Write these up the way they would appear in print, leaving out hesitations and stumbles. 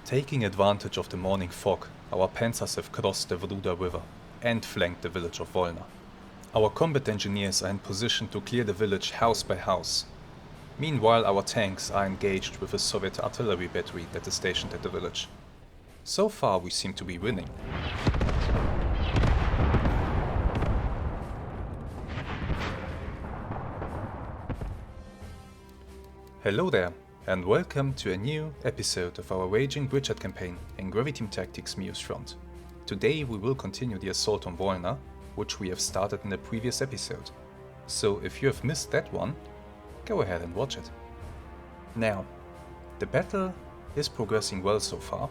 Taking advantage of the morning fog, our panzers have crossed the Volna river and flanked the village of Volna. Our combat engineers are in position to clear the village house by house. Meanwhile, our tanks are engaged with a Soviet artillery battery that is stationed at the village. So far, we seem to be winning. Hello there, and welcome to a new episode of our raging Bridgehead campaign in Graviteam Tactics Mius-Front. Today we will continue the assault on Volna, which we have started in the previous episode. So if you have missed that one, go ahead and watch it. Now, the battle is progressing well so far,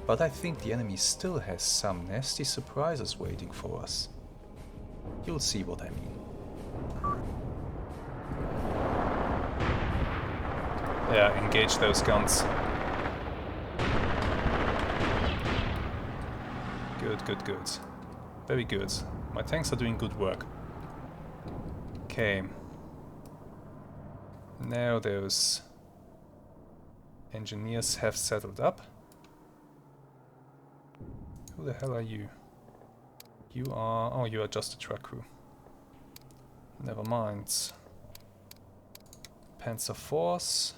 but I think the enemy still has some nasty surprises waiting for us. You'll see what I mean. Yeah, engage those guns. Good. Very good. My tanks are doing good work. Okay. Now those engineers have settled up. Who the hell are you? You are... oh, you are just a truck crew. Never mind. Panzer Force.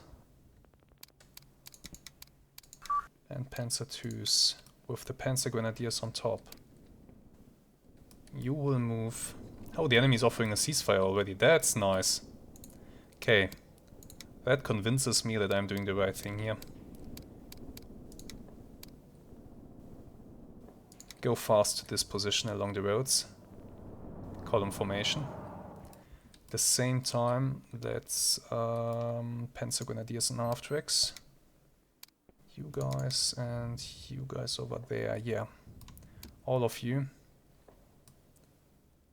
And Panzer IIs with the Panzer Grenadiers on top. You will move... oh, the enemy is offering a ceasefire already. That's nice. Okay. That convinces me that I'm doing the right thing here. Go fast to this position along the roads. Column formation. At the same time, let's Panzer Grenadiers and half tracks. You guys and you guys over there, yeah. All of you.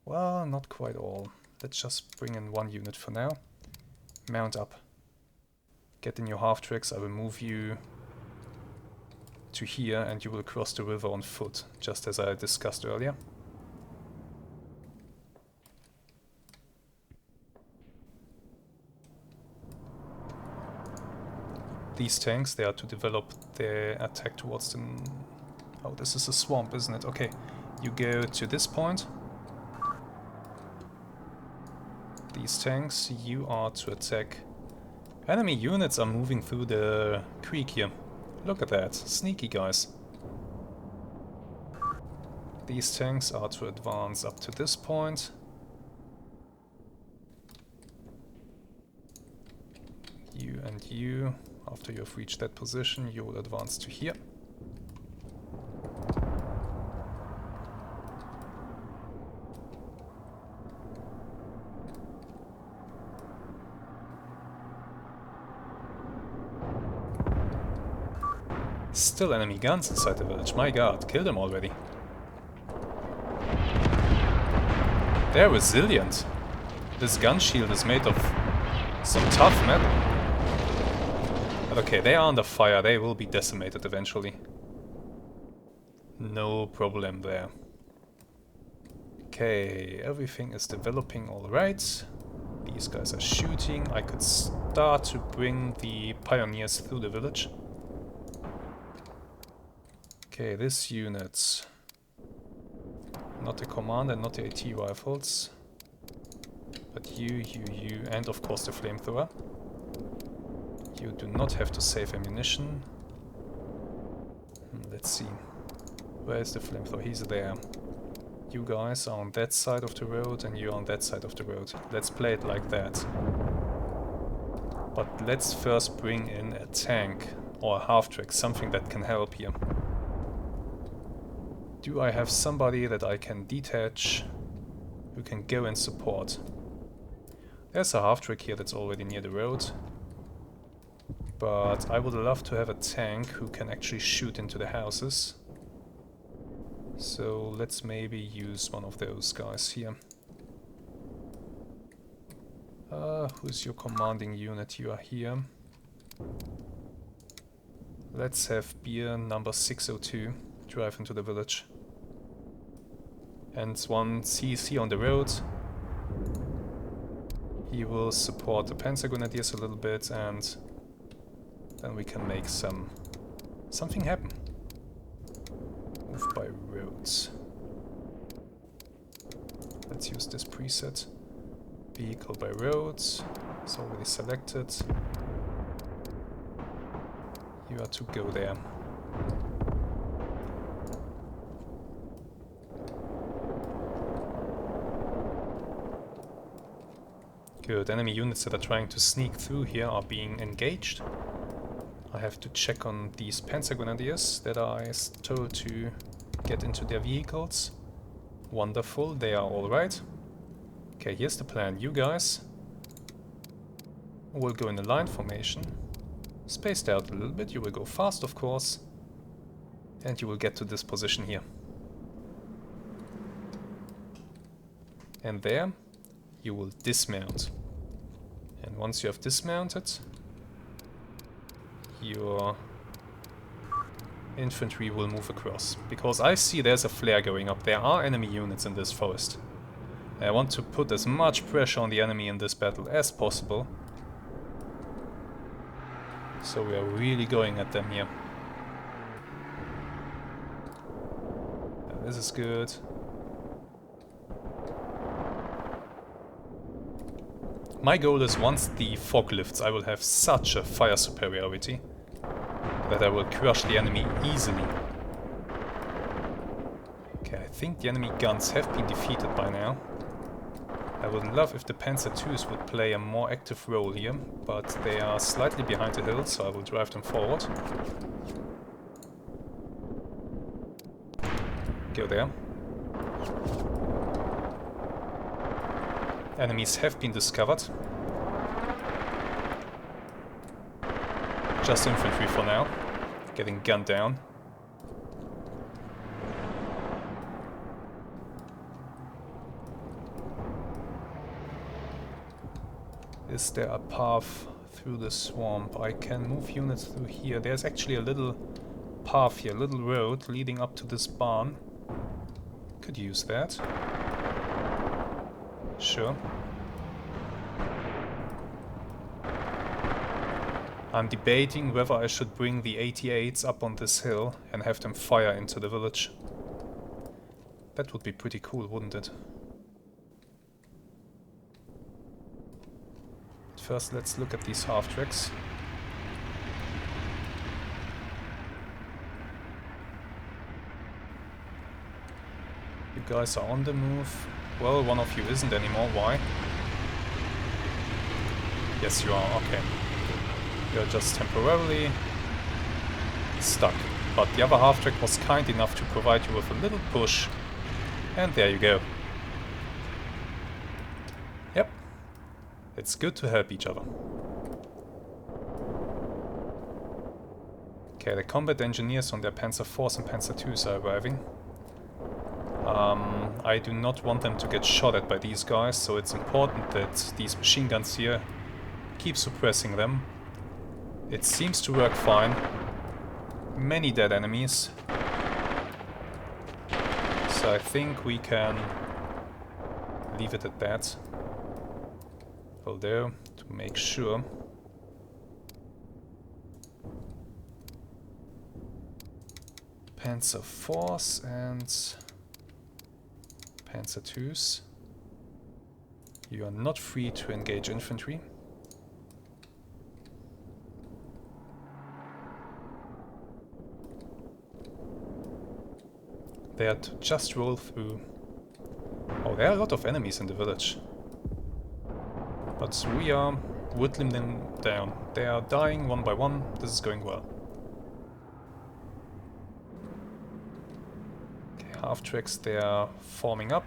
Well, not quite all. Let's just bring in one unit for now. Mount up. Get in your half tracks, I will move you to here and you will cross the river on foot, just as I discussed earlier. These tanks, they are to develop their attack towards the... oh, this is a swamp, isn't it? Okay, you go to this point. These tanks, you are to attack. Enemy units are moving through the creek here. Look at that, sneaky guys. These tanks are to advance up to this point. You and you. After you have reached that position, you will advance to here. Still enemy guns inside the village, my god, kill them already. They're resilient. This gun shield is made of some tough metal. But okay, they are under fire, they will be decimated eventually. No problem there. Okay, everything is developing alright. These guys are shooting. I could start to bring the pioneers through the village. Okay, this unit. Not the command and not the AT rifles. But you, and of course the flamethrower. You do not have to save ammunition. Let's see. Where is the flamethrower? He's there. You guys are on that side of the road and you're on that side of the road. Let's play it like that. But let's first bring in a tank or a half-track, something that can help here. Do I have somebody that I can detach who can go and support? There's a half-track here that's already near the road. But I would love to have a tank who can actually shoot into the houses. So let's maybe use one of those guys here. Who's your commanding unit? You are here. Let's have beer number 602 drive into the village. And one CEC on the road. He will support the Panzer Grenadiers a little bit and then we can make some Something happened. Move by roads. Let's use this preset. Vehicle by roads. It's already selected. You are to go there. Good. Enemy units that are trying to sneak through here are being engaged. I have to check on these Panzer Grenadiers that I told to get into their vehicles. Wonderful, they are alright. Okay, here's the plan. You guys will go in a line formation. Spaced out a little bit, you will go fast of course. And you will get to this position here. And there you will dismount. And once you have dismounted, your infantry will move across. Because I see there's a flare going up. There are enemy units in this forest. I want to put as much pressure on the enemy in this battle as possible. So we are really going at them here. This is good. My goal is once the fog lifts, I will have such a fire superiority that I will crush the enemy easily. Okay, I think the enemy guns have been defeated by now. I would love if the Panzer IIs would play a more active role here, but they are slightly behind the hill, so I will drive them forward. Go there. Enemies have been discovered. Just infantry for now. Getting gunned down. Is there a path through the swamp? I can move units through here. There's actually a little path here, a little road leading up to this barn. Could use that. Sure. I'm debating whether I should bring the 88s up on this hill and have them fire into the village. That would be pretty cool, wouldn't it? First, let's look at these half-tracks. You guys are on the move. Well, one of you isn't anymore. Why? Yes, you are. Okay. You're just temporarily stuck. But the other half-track was kind enough to provide you with a little push. And there you go. Yep. It's good to help each other. Okay, the combat engineers on their Panzer IVs and Panzer IIs are arriving. I do not want them to get shot at by these guys, so it's important that these machine guns here keep suppressing them. It seems to work fine. Many dead enemies. So I think we can leave it at that. Although, to make sure... Panzer IVs and Panzer IIs. You are not free to engage infantry. They are to just roll through. Oh, there are a lot of enemies in the village. But we are whittling them down. They are dying one by one. This is going well. Half-tracks, they are forming up,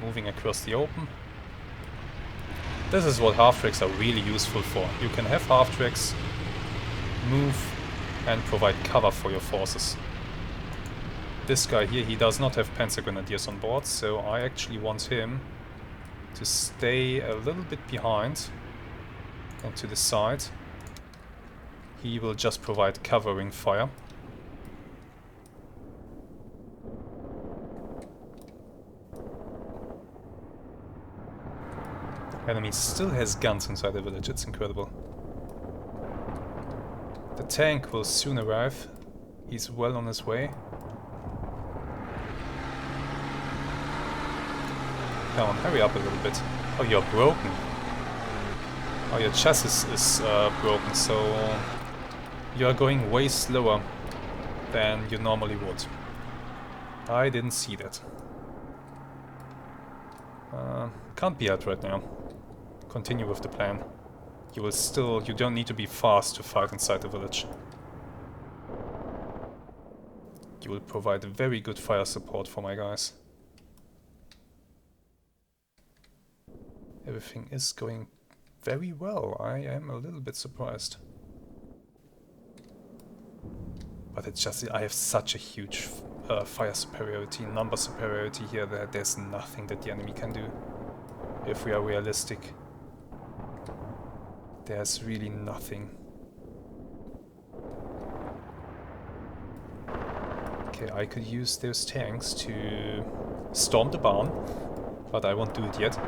moving across the open. This is what half-tracks are really useful for. You can have half-tracks move and provide cover for your forces. This guy here, he does not have Panzer Grenadiers on board, so I actually want him to stay a little bit behind and to the side. He will just provide covering fire. Enemy still has guns inside the village, it's incredible. tank will soon arrive. He's well on his way. Come on, hurry up a little bit. Oh, you're broken. Oh, your chassis is broken, so you're going way slower than you normally would. I didn't see that. Can't be out right now. Continue with the plan. You don't need to be fast to fight inside the village. You will provide very good fire support for my guys. Everything is going very well. I am a little bit surprised. But it's just, I have such a huge fire superiority, number superiority here that there's nothing that the enemy can do. If we are realistic. There's really nothing. Okay, I could use those tanks to storm the barn, but I won't do it yet.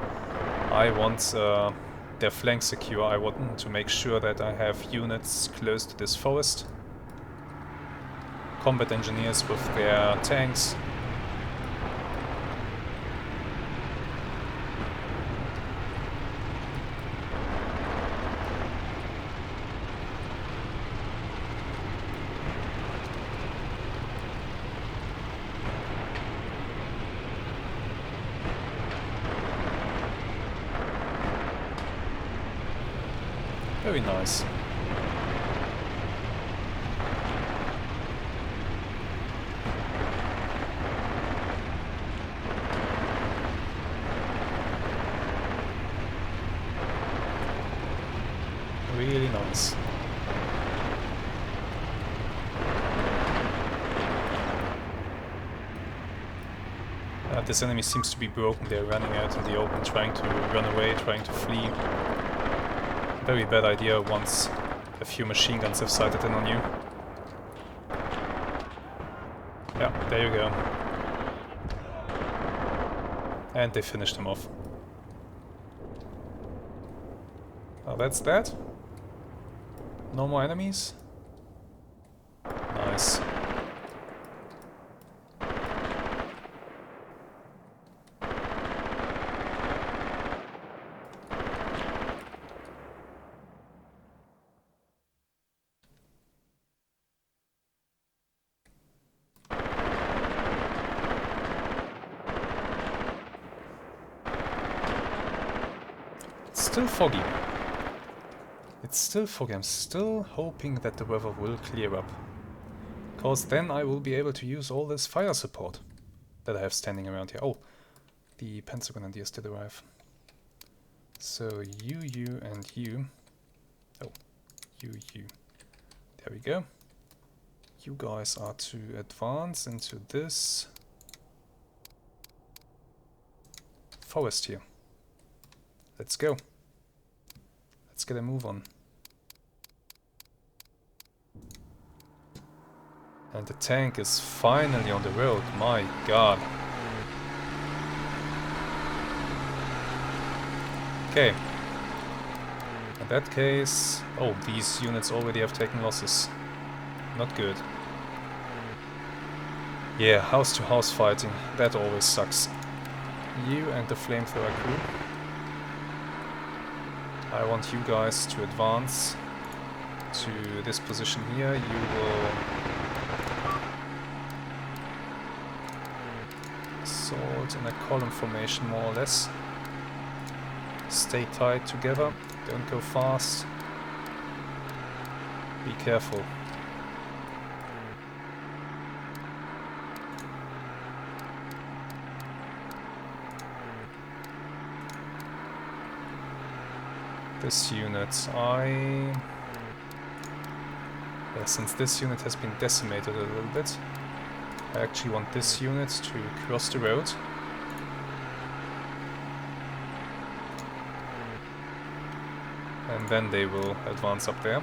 I want their flank secure. I want to make sure that I have units close to this forest. Combat engineers with their tanks. Very nice. Really nice. This enemy seems to be broken. They're running out in the open, trying to run away, trying to flee. Very bad idea once a few machine guns have sighted in on you. Yeah, there you go. And they finished him off. Oh, that's that? No more enemies? Nice. Still foggy. It's still foggy. I'm still hoping that the weather will clear up. Because then I will be able to use all this fire support that I have standing around here. Oh, the Panzer Grenadiers did arrive. So you, and you. Oh, you. There we go. You guys are to advance into this forest here. Let's go. Let's get a move on. And the tank is finally on the road. My god. Okay. In that case... Oh, these units already have taken losses. Not good. Yeah, house-to-house fighting. That always sucks. You and the flamethrower crew. I want you guys to advance to this position here. You will sort in a column formation more or less. Stay tight together, don't go fast. Be careful. This unit, since this unit has been decimated a little bit, I actually want this unit to cross the road. And then they will advance up there.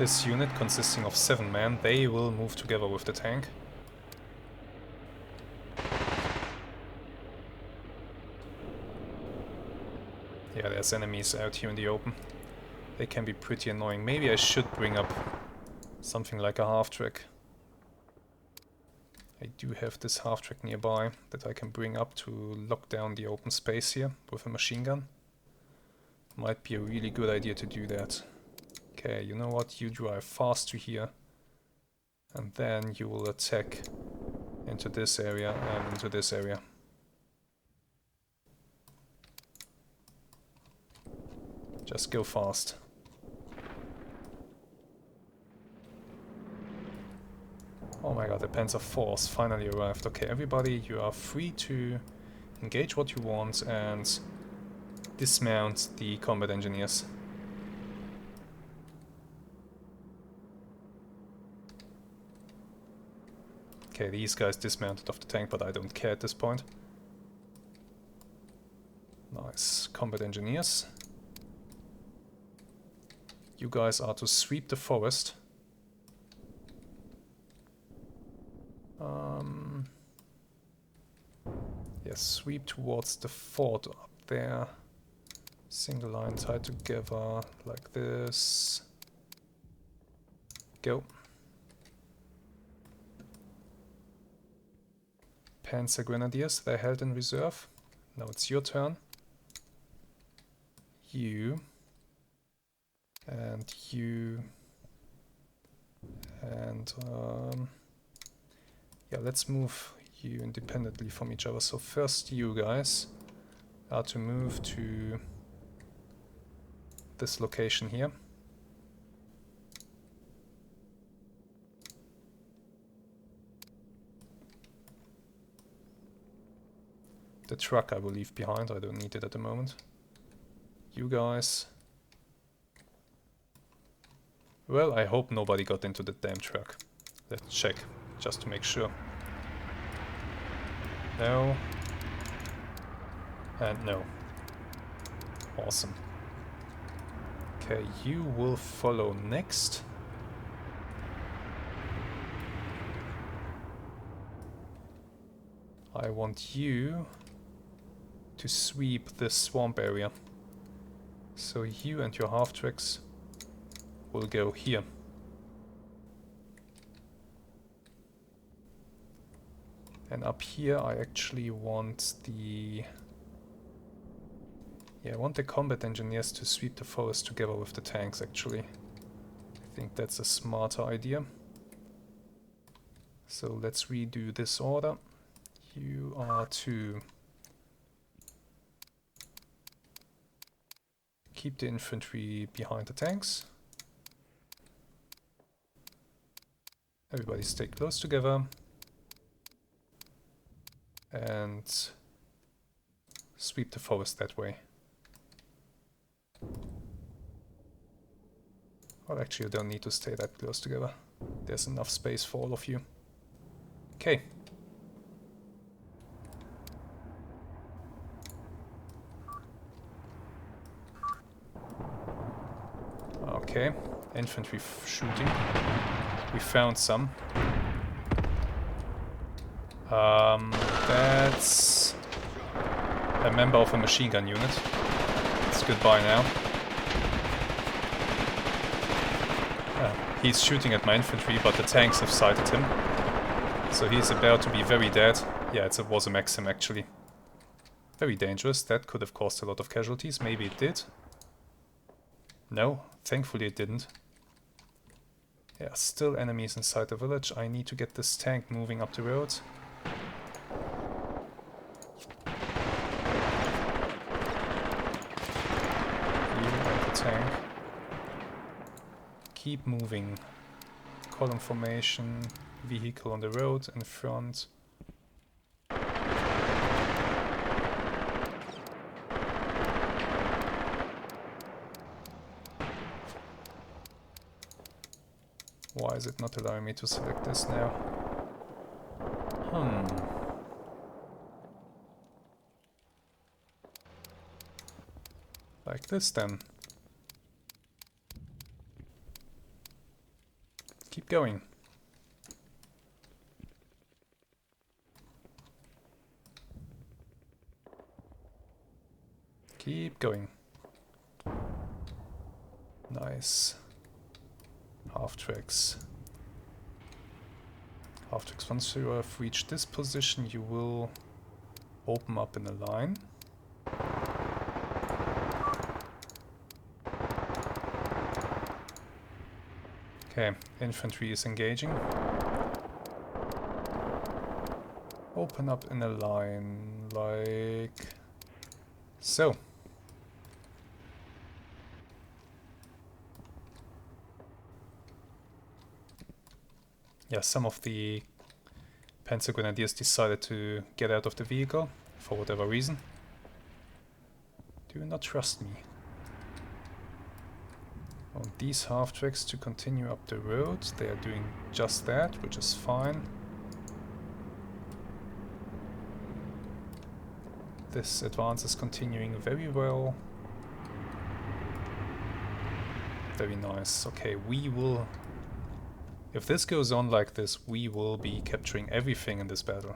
His unit, consisting of 7 men, they will move together with the tank. Yeah, there's enemies out here in the open. They can be pretty annoying. Maybe I should bring up something like a half-track. I do have this half-track nearby that I can bring up to lock down the open space here with a machine gun. Might be a really good idea to do that. Okay, you know what? You drive fast to here. And then you will attack into this area and into this area. Just go fast. Oh my god, the Panzer Force finally arrived. Okay, everybody, you are free to engage what you want and dismount the combat engineers. Okay, these guys dismounted off the tank, but I don't care at this point. Nice. Combat engineers. You guys are to sweep the forest. Yes, sweep towards the fort up there. Single line tied together like this. Go. Panzer Grenadiers, they're held in reserve. Now it's your turn. You. And you. And yeah, let's move you independently from each other. So first you guys are to move to this location here. The truck I will leave behind, I don't need it at the moment. You guys... Well, I hope nobody got into the damn truck. Let's check, just to make sure. No. And no. Awesome. Okay, you will follow next. I want you to sweep this swamp area. So you and your half-tracks will go here. And up here I actually want the... Yeah, I want the combat engineers to sweep the forest together with the tanks actually. I think that's a smarter idea. So let's redo this order. You are to keep the infantry behind the tanks. Everybody stay close together. And sweep the forest that way. Well, actually you don't need to stay that close together. There's enough space for all of you. Okay. Okay, infantry shooting. We found some. That's a member of a machine gun unit. It's goodbye now. He's shooting at my infantry, but the tanks have sighted him. So he's about to be very dead. Yeah, it was a Maxim actually. Very dangerous. That could have caused a lot of casualties. Maybe it did. No, thankfully it didn't. Yeah, still enemies inside the village. I need to get this tank moving up the road. You and the tank. Keep moving. Column formation, vehicle on the road in front. Why is it not allowing me to select this now? Like this then. Keep going. Keep going. Nice. Half tracks. Half tracks. Once you have reached this position, you will open up in a line. Okay, infantry is engaging. Open up in a line, like so. Yeah, some of the Panzer Grenadiers decided to get out of the vehicle for whatever reason. Do not trust me. On these half tracks to continue up the road, they are doing just that, which is fine. This advance is continuing very well. Very nice. Okay, we will... If this goes on like this, we will be capturing everything in this battle.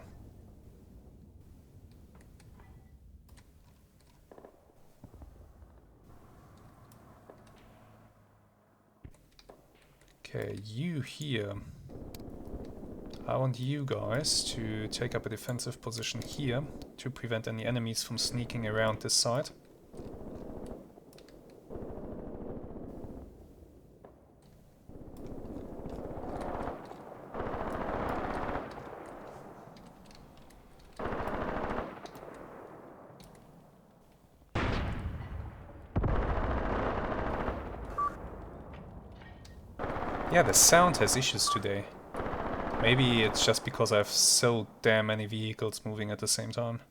Okay, you here. I want you guys to take up a defensive position here to prevent any enemies from sneaking around this side. Yeah, the sound has issues today. Maybe it's just because I have so damn many vehicles moving at the same time.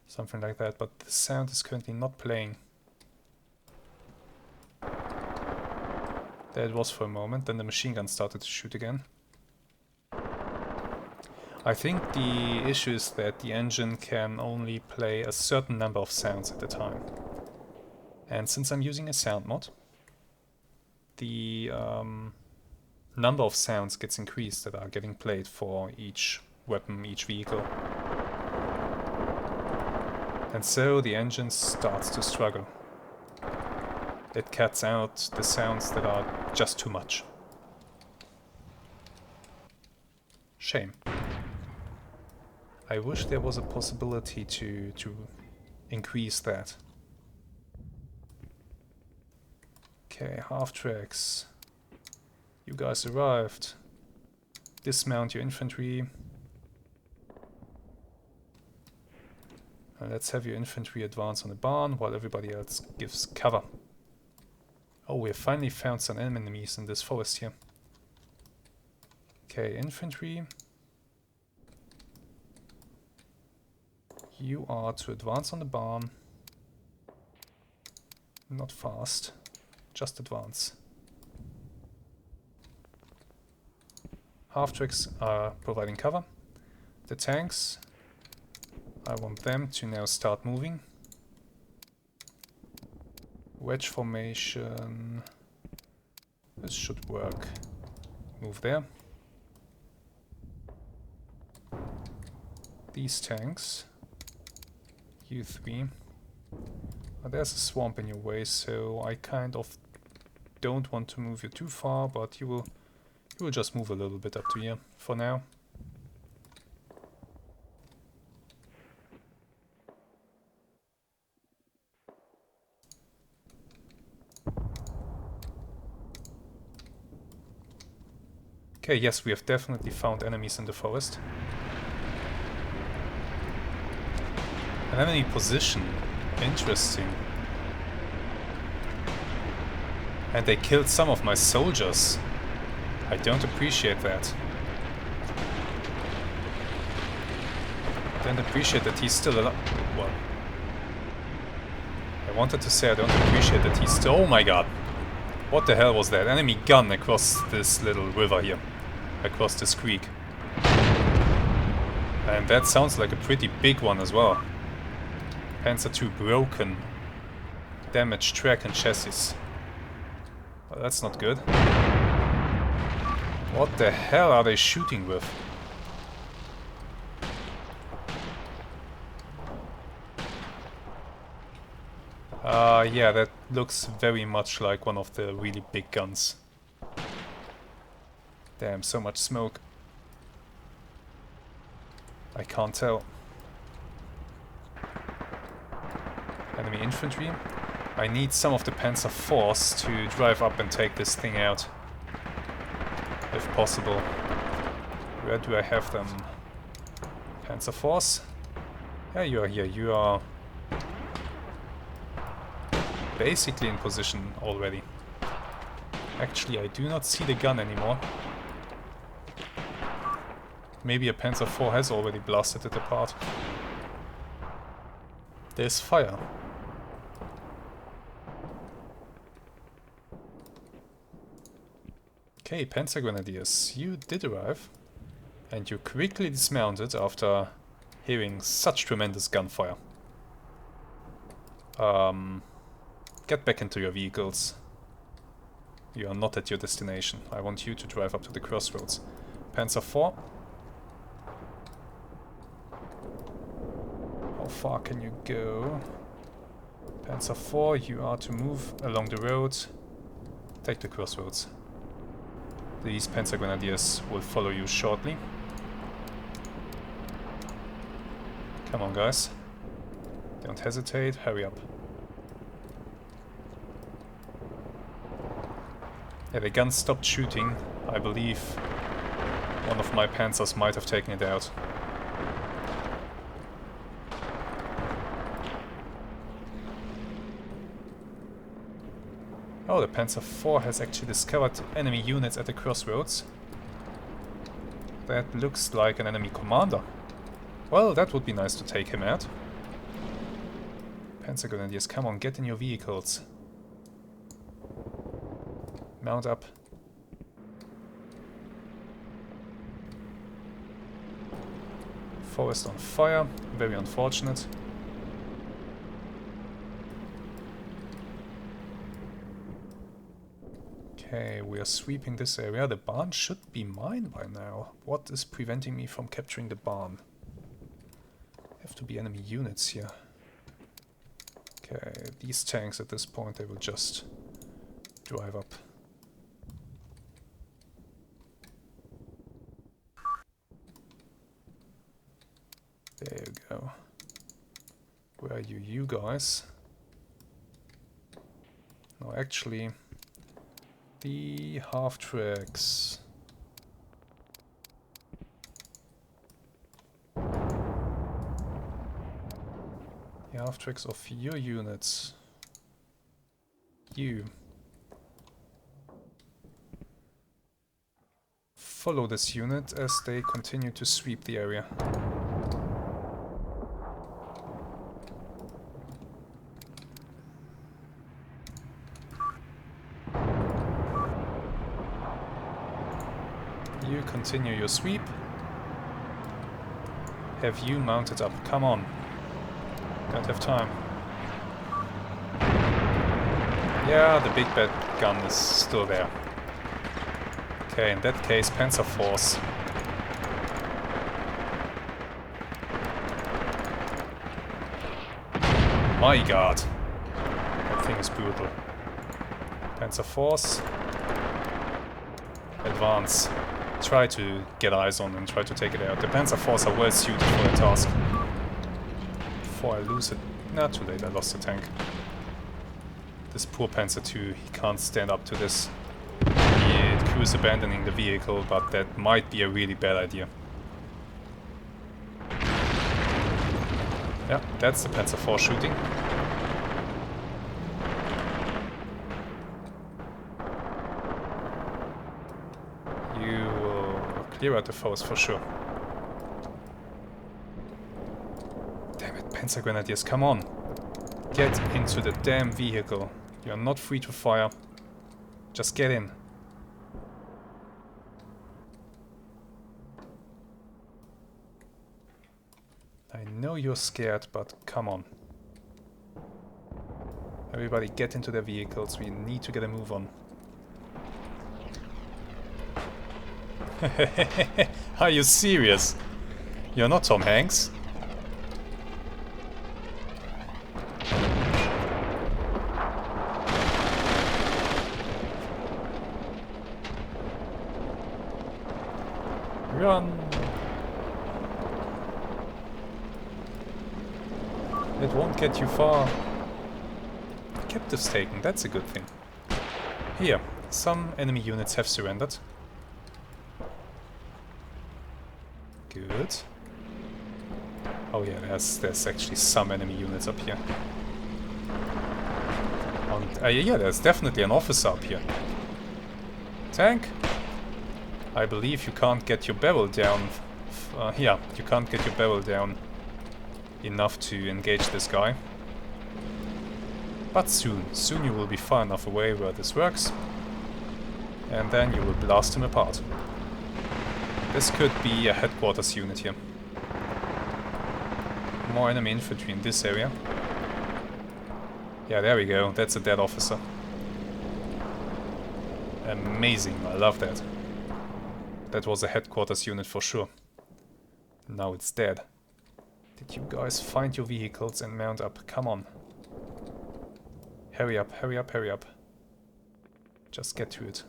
Something like that, but the sound is currently not playing. There it was for a moment, then the machine gun started to shoot again. I think the issue is that the engine can only play a certain number of sounds at a time. And since I'm using a sound mod, the number of sounds gets increased that are getting played for each weapon, each vehicle. And so the engine starts to struggle. It cuts out the sounds that are just too much. Shame. I wish there was a possibility to increase that. Okay, half tracks. You guys arrived. Dismount your infantry. And let's have your infantry advance on the barn while everybody else gives cover. Oh, we have finally found some enemies in this forest here. Okay, infantry. You are to advance on the barn. Not fast. Just advance. Half tracks are providing cover. The tanks, I want them to now start moving. Wedge formation. This should work. Move there. These tanks. You three. There's a swamp in your way, so I kind of don't want to move you too far, but you will just move a little bit up to here for now. Okay, yes, we have definitely found enemies in the forest. An enemy position. Interesting. And they killed some of my soldiers. I don't appreciate that. I don't appreciate that he's still alive. Well, I wanted to say I don't appreciate that he's still... Oh my god! What the hell was that? Enemy gun across this little river here. Across this creek. And that sounds like a pretty big one as well. Panzer II broken. Damaged track and chassis. Well, that's not good. What the hell are they shooting with? Yeah, that looks very much like one of the really big guns. Damn, so much smoke. I can't tell. Enemy infantry. I need some of the Panzer Force to drive up and take this thing out. If possible. Where do I have them? Panzer Force? Yeah, you are here. You are basically in position already. Actually, I do not see the gun anymore. Maybe a Panzer IV has already blasted it apart. There's fire. Okay, Panzer Grenadiers, you did arrive. And you quickly dismounted after hearing such tremendous gunfire. Get back into your vehicles. You are not at your destination. I want you to drive up to the crossroads. Panzer IV. How far can you go? Panzer IV, you are to move along the road. Take the crossroads. These Panzer Grenadiers will follow you shortly. Come on, guys. Don't hesitate, hurry up. Yeah, the gun stopped shooting. I believe one of my panzers might have taken it out. Oh, the Panzer IV has actually discovered enemy units at the crossroads. That looks like an enemy commander. Well, that would be nice to take him out. Panzer Grenadiers, come on, get in your vehicles. Mount up. Forest on fire, very unfortunate. Okay, we are sweeping this area. The barn should be mine by now. What is preventing me from capturing the barn? Have to be enemy units here. Okay, these tanks at this point, they will just drive up. There you go. Where are you, you guys? No, actually, the half-tracks. The half-tracks of your units. You. Follow this unit as they continue to sweep the area. You continue your sweep. Have you mounted up? Come on. Don't have time. Yeah, the big bad gun is still there. Okay, in that case, Panzer Force. My god. That thing is brutal. Panzer Force. Advance. Try to get eyes on and try to take it out. The Panzer Force are well suited for the task. Before I lose it... Nah, too late, I lost the tank. This poor Panzer II, he can't stand up to this. The crew is abandoning the vehicle, but that might be a really bad idea. Yeah, that's the Panzer IV shooting. Clear out the foes for sure. Damn it, Panzer Grenadiers, come on! Get into the damn vehicle. You are not free to fire. Just get in. I know you're scared, but come on. Everybody get into their vehicles, we need to get a move on. Are you serious? You're not Tom Hanks. Run! It won't get you far. Captives taken, that's a good thing. Here, some enemy units have surrendered. Good. Oh yeah, there's actually some enemy units up here. And, yeah, there's definitely an officer up here. Tank? I believe you can't get your barrel down. Yeah, you can't get your barrel down enough to engage this guy. But soon you will be far enough away where this works. And then you will blast him apart. This could be a headquarters unit here. More enemy infantry in this area. Yeah, there we go. That's a dead officer. Amazing, I love that. That was a headquarters unit for sure. Now it's dead. Did you guys find your vehicles and mount up? Come on. Hurry up, hurry up, hurry up. Just get to it.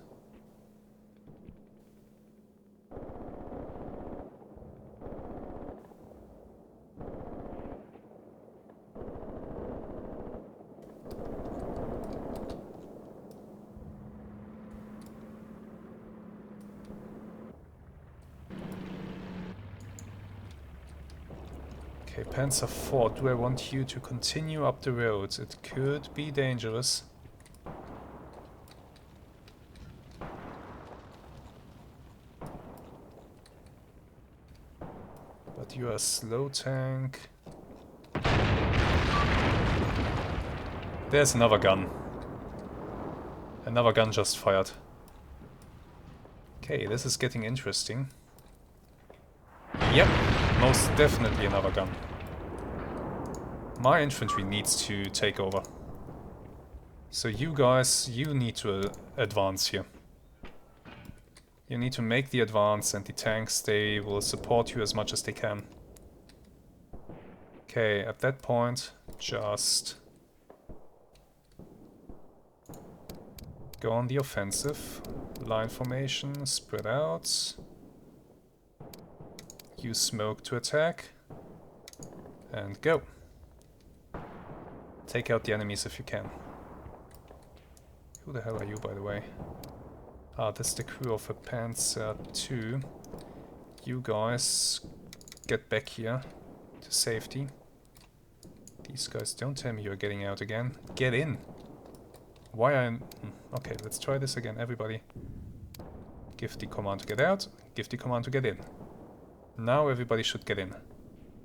Okay, Panzer IV, do I want you to continue up the road? It could be dangerous. But you are a slow tank. There's another gun. Another gun just fired. Okay, this is getting interesting. Yep, most definitely another gun. My infantry needs to take over. So you guys, you need to advance here. You need to make the advance, and the tanks, they will support you as much as they can. Okay, at that point, just go on the offensive. Line formation, spread out. Use smoke to attack. And go. Take out the enemies if you can. Who the hell are you, by the way? Ah, that's the crew of a Panzer II. You guys get back here to safety. These guys, don't tell me you're getting out again. Get in! Why I'm... Okay, let's try this again, everybody. Give the command to get out, give the command to get in. Now everybody should get in.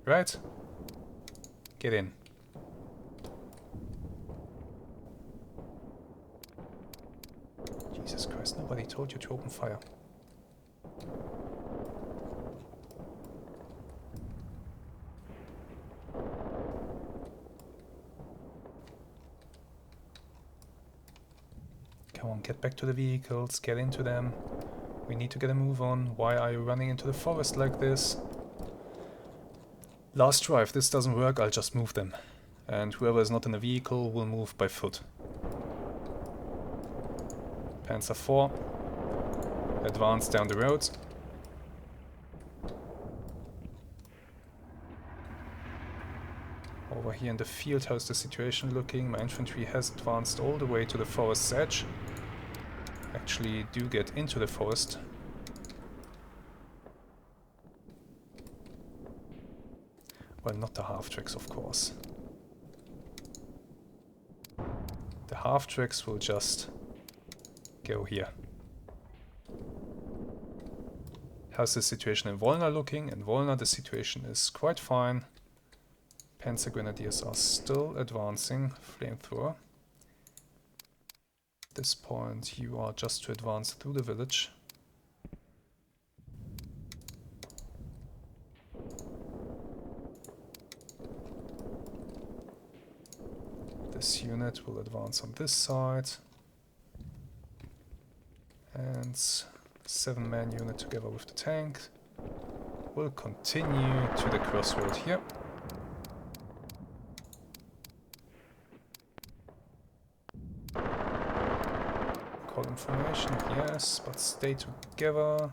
Right? Get in. Jesus Christ, nobody told you to open fire. Come on, get back to the vehicles, get into them. We need to get a move on. Why are you running into the forest like this? Last try, if this doesn't work, I'll just move them. And whoever is not in a vehicle will move by foot. Panzer IV. Advance down the road. Over here in the field, how's the situation looking? My infantry has advanced all the way to the forest's edge. Actually, do get into the forest. Well, not the half-tracks, of course. The half-tracks will just go here. How's the situation in Volna looking? In Volna the situation is quite fine. Panzer Grenadiers are still advancing. Flamethrower. At this point you are just to advance through the village. This unit will advance on this side. And 7-man unit together with the tank. We'll continue to the crossroad here. Column formation, yes, but stay together.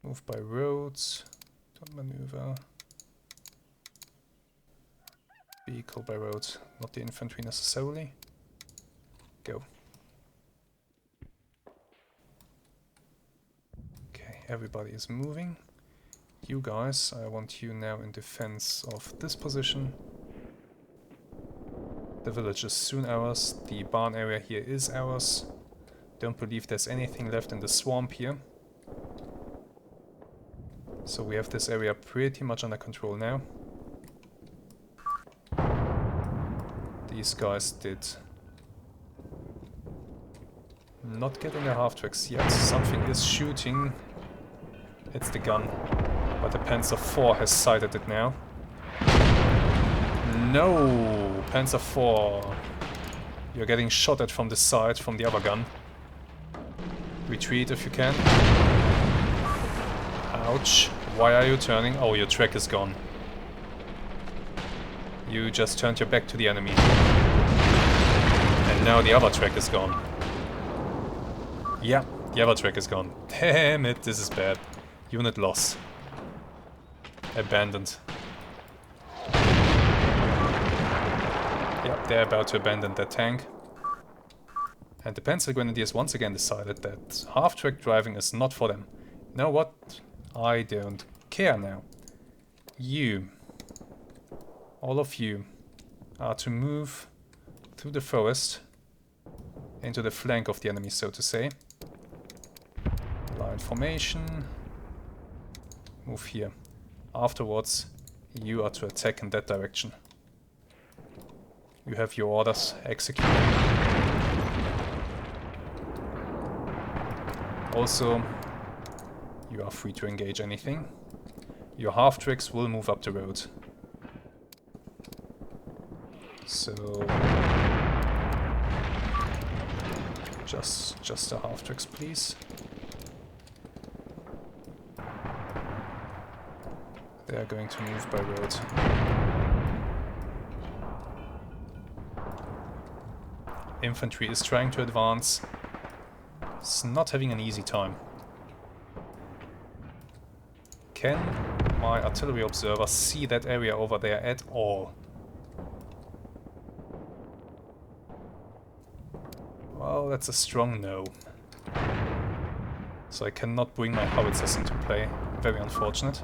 Move by roads. Don't maneuver. Vehicle by road, not the infantry necessarily. Go. Okay, everybody is moving. You guys, I want you now in defense of this position. The village is soon ours. The barn area here is ours. Don't believe there's anything left in the swamp here. So we have this area pretty much under control now. These guys did not get in their half-tracks yet. Something is shooting. It's the gun. But the Panzer IV has sighted it now. No! Panzer IV. You're getting shot at from the side, from the other gun. Retreat if you can. Ouch. Why are you turning? Oh, your track is gone. You just turned your back to the enemy. And now the other track is gone. Yeah, the other track is gone. Damn it, this is bad. Unit loss. Abandoned. Yep, they're about to abandon that tank. And the Panzer Grenadiers once again decided that half-track driving is not for them. You know what? I don't care now. You, all of you, are to move through the forest into the flank of the enemy, so to say. Line formation. Move here. Afterwards, you are to attack in that direction. You have your orders. Execute. Also, you are free to engage anything. Your half-tracks will move up the road. So... Just the half-tracks, please. They are going to move by road. Infantry is trying to advance. It's not having an easy time. Can my artillery observer see that area over there at all? Well, that's a strong no. So I cannot bring my howitzers into play. Very unfortunate.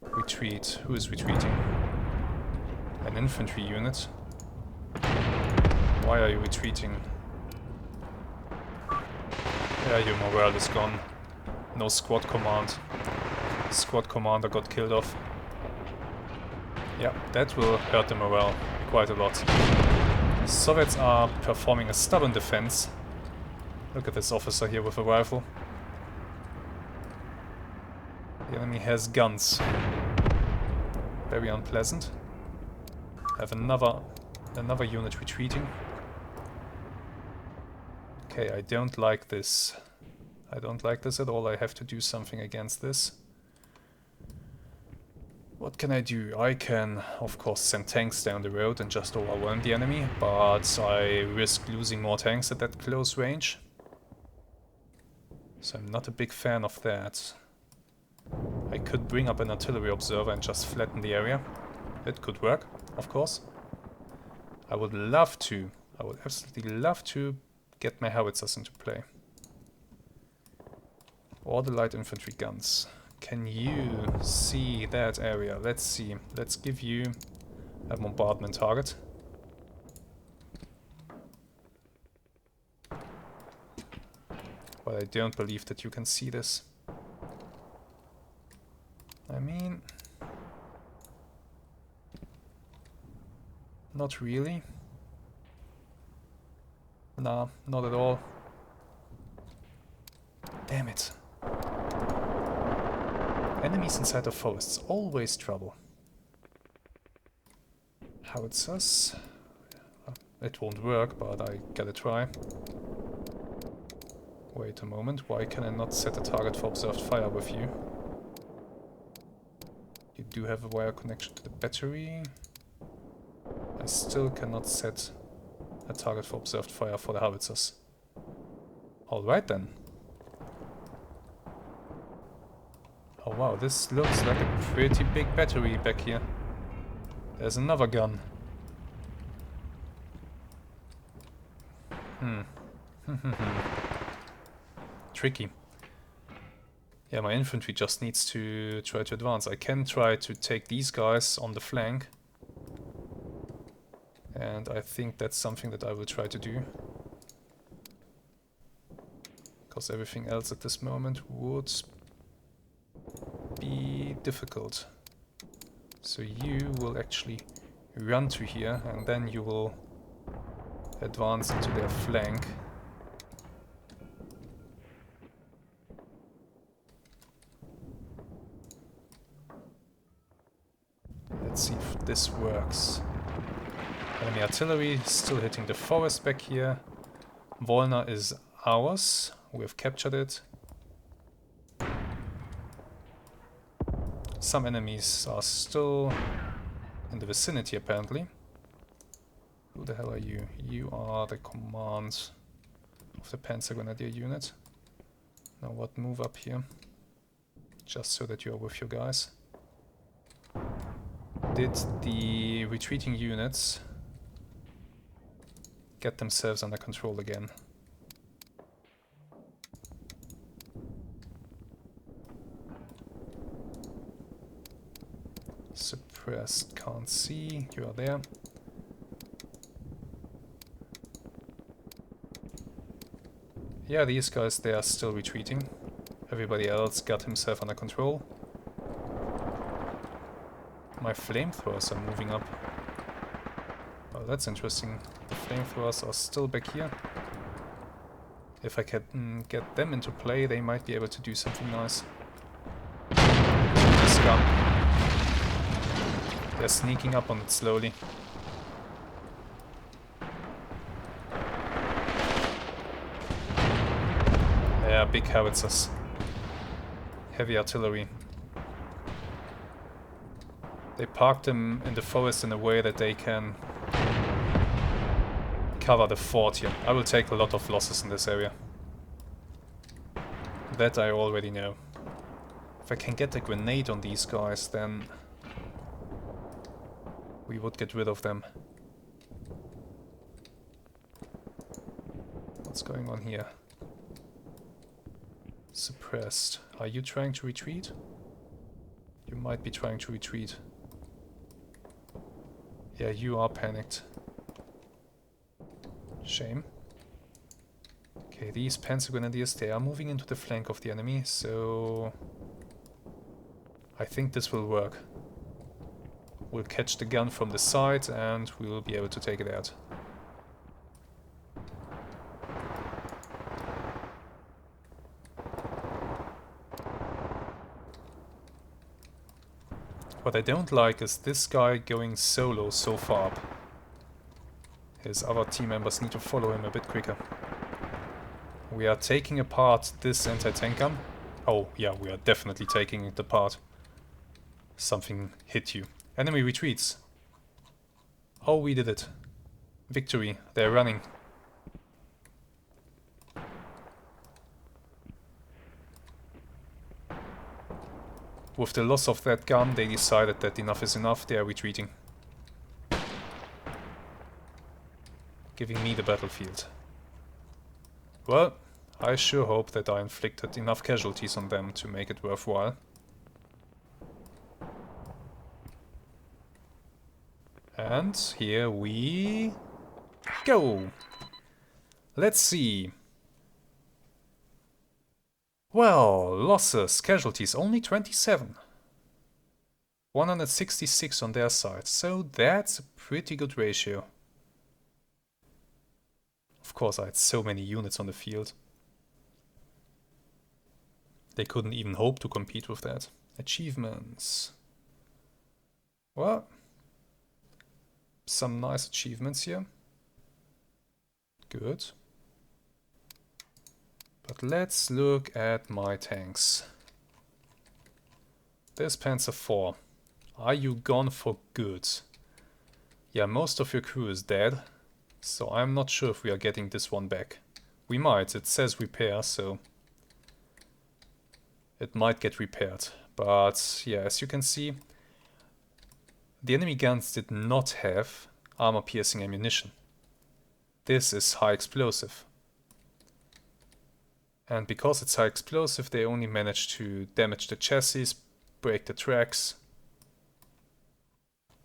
Retreat. Who is retreating? An infantry unit. Why are you retreating? Yeah, your morale is gone. No squad command. Squad commander got killed off. Yeah, that will hurt the morale quite a lot. Soviets are performing a stubborn defense. Look at this officer here with a rifle. The enemy has guns. Very unpleasant. Have another unit retreating. Okay, I don't like this. I don't like this at all. I have to do something against this. What can I do? I can, of course, send tanks down the road and just overwhelm the enemy, but I risk losing more tanks at that close range. So I'm not a big fan of that. I could bring up an artillery observer and just flatten the area. It could work, of course. I would love to. I would absolutely love to get my howitzers into play. Or the light infantry guns. Can you see that area? Let's see. Let's give you a bombardment target. But I don't believe that you can see this. I mean... not really. Nah, not at all. Damn it. Enemies inside of forests, always trouble. Howitzers. It won't work, but I gotta try. Wait a moment, why can I not set a target for observed fire with you? You do have a wire connection to the battery. I still cannot set a target for observed fire for the howitzers. Alright then. Oh wow, this looks like a pretty big battery back here. There's another gun. Tricky. Yeah, my infantry just needs to try to advance. I can try to take these guys on the flank. And I think that's something that I will try to do. Because everything else at this moment would be difficult. So you will actually run to here and then you will advance into their flank. Let's see if this works. Enemy artillery still hitting the forest back here. Volna is ours. We have captured it. Some enemies are still in the vicinity apparently. Who the hell are you? You are the command of the Panzer Grenadier unit. Now what, move up here. Just so that you are with your guys. Did the retreating units get themselves under control again? Suppressed, can't see, you are there. Yeah, these guys, they are still retreating. Everybody else got himself under control. My flamethrowers are moving up. Oh, that's interesting. The flamethrowers are still back here. If I can get them into play, they might be able to do something nice. Scum. They're sneaking up on it slowly. Yeah, big howitzers. Heavy artillery. They parked them in the forest in a way that they can cover the fort here. I will take a lot of losses in this area. That I already know. If I can get a grenade on these guys, then we would get rid of them. What's going on here? Suppressed. Are you trying to retreat? You might be trying to retreat. Yeah, you are panicked. Shame. Okay, these Panzer Grenadiers, they are moving into the flank of the enemy, so I think this will work. We'll catch the gun from the side and we will be able to take it out. What I don't like is this guy going solo so far up. His other team members need to follow him a bit quicker. We are taking apart this anti-tank gun. Oh yeah, we are definitely taking it apart. Something hit you. Enemy retreats. Oh, we did it. Victory. They're running. With the loss of that gun, they decided that enough is enough, they are retreating. Giving me the battlefield. Well, I sure hope that I inflicted enough casualties on them to make it worthwhile. And here we go! Let's see. Well, losses, casualties, only 27. 166 on their side, so that's a pretty good ratio. Of course, I had so many units on the field. They couldn't even hope to compete with that. Achievements. Well, some nice achievements here. Good. But let's look at my tanks. There's Panzer IV. Are you gone for good? Yeah, most of your crew is dead, so I'm not sure if we are getting this one back. We might, it says repair, so it might get repaired. But yeah, as you can see, the enemy guns did not have armor-piercing ammunition. This is high explosive. And because it's high explosive, they only managed to damage the chassis, break the tracks,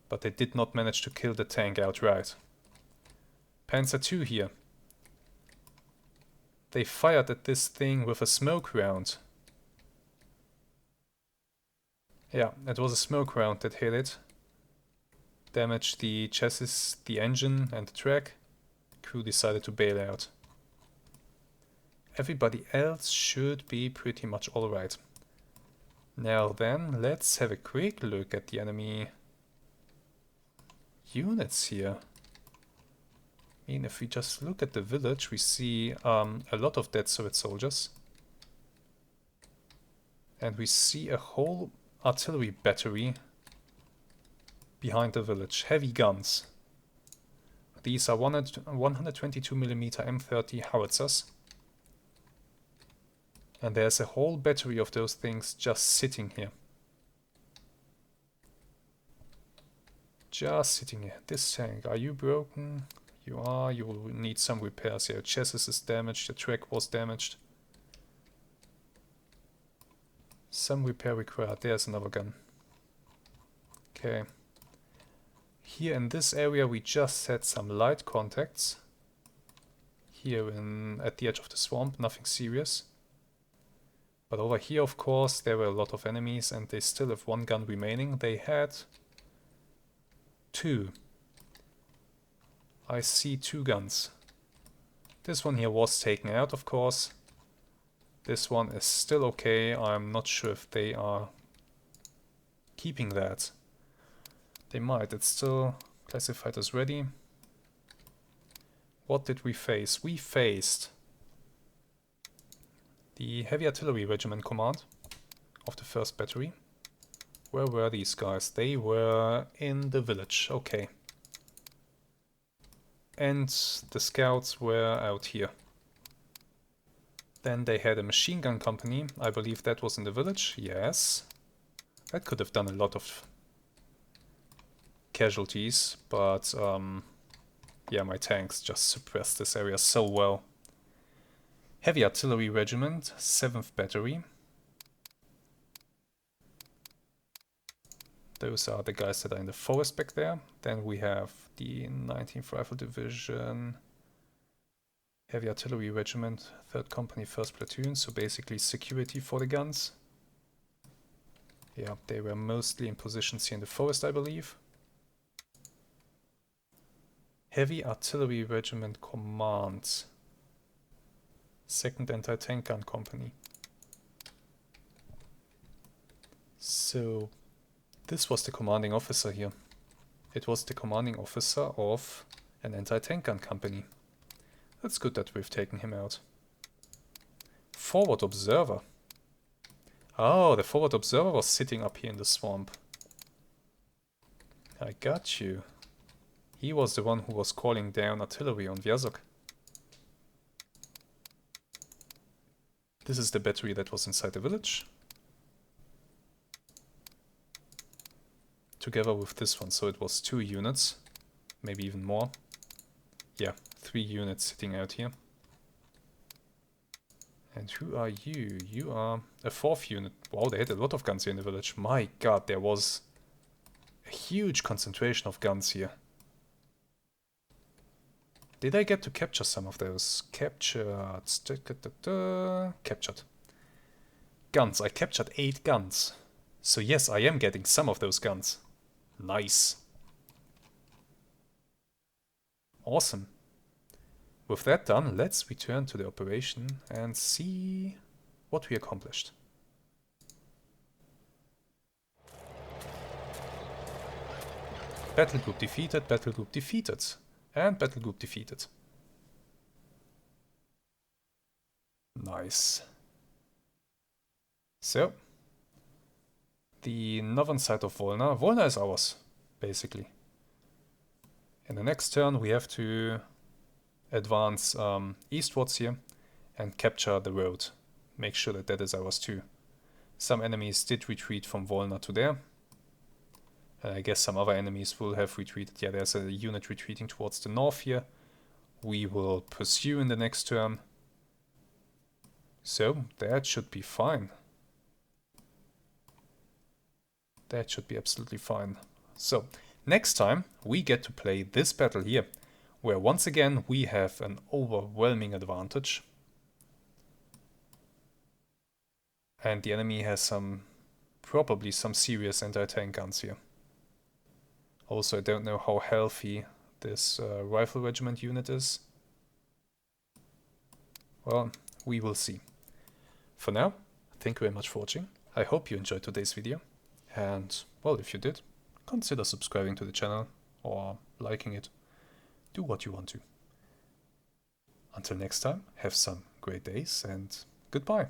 but they did not manage to kill the tank outright. Panzer II here. They fired at this thing with a smoke round. Yeah, it was a smoke round that hit it. Damaged the chassis, the engine and the track. Crew decided to bail out. Everybody else should be pretty much alright. Now then, let's have a quick look at the enemy units here. I mean, if we just look at the village, we see a lot of dead Soviet soldiers. And we see a whole artillery battery behind the village. Heavy guns. These are 122mm M30 howitzers. And there's a whole battery of those things just sitting here. Just sitting here. This tank, are you broken? You are. You will need some repairs here. Your chassis is damaged, your track was damaged. Some repair required. There's another gun. Okay. Here in this area we just had some light contacts. Here at the edge of the swamp, nothing serious. But over here, of course, there were a lot of enemies and they still have one gun remaining. They had two. I see two guns. This one here was taken out, of course. This one is still okay. I'm not sure if they are keeping that. They might. It's still classified as ready. What did we face? We faced the Heavy Artillery Regiment Command of the 1st Battery. Where were these guys? They were in the village. Okay. And the scouts were out here. Then they had a machine gun company. I believe that was in the village. Yes. That could have done a lot of casualties, but yeah, my tanks just suppressed this area so well. Heavy Artillery Regiment, 7th Battery. Those are the guys that are in the forest back there. Then we have the 19th Rifle Division, Heavy Artillery Regiment, 3rd Company, 1st Platoon, so basically security for the guns. Yeah, they were mostly in positions here in the forest, I believe. Heavy Artillery Regiment Command, 2nd Anti-Tank Gun Company. So this was the commanding officer here. It was the commanding officer of an anti-tank gun company. That's good that we've taken him out. Forward observer. Oh, the forward observer was sitting up here in the swamp. I got you. He was the one who was calling down artillery on Vyazok. This is the battery that was inside the village. Together with this one, so it was 2 units, maybe even more. Yeah, 3 units sitting out here. And who are you? You are a 4th unit. Wow, they had a lot of guns here in the village. My god, there was a huge concentration of guns here. Did I get to capture some of those? Captured. Captured. Guns. I captured 8 guns. So yes, I am getting some of those guns. Nice. Awesome. With that done, let's return to the operation and see what we accomplished. Battle group defeated, and battle group defeated. Nice. So, the northern side of Volna. Volna is ours, basically. In the next turn we have to advance eastwards here and capture the road. Make sure that that is ours too. Some enemies did retreat from Volna to there. I guess some other enemies will have retreated. Yeah, there's a unit retreating towards the north here. We will pursue in the next turn. So, that should be fine. That should be absolutely fine. So, next time we get to play this battle here, where once again we have an overwhelming advantage. And the enemy has probably some serious anti-tank guns here. Also, I don't know how healthy this rifle regiment unit is. Well, we will see. For now, thank you very much for watching. I hope you enjoyed today's video. And, well, if you did, consider subscribing to the channel or liking it. Do what you want to. Until next time, have some great days and goodbye.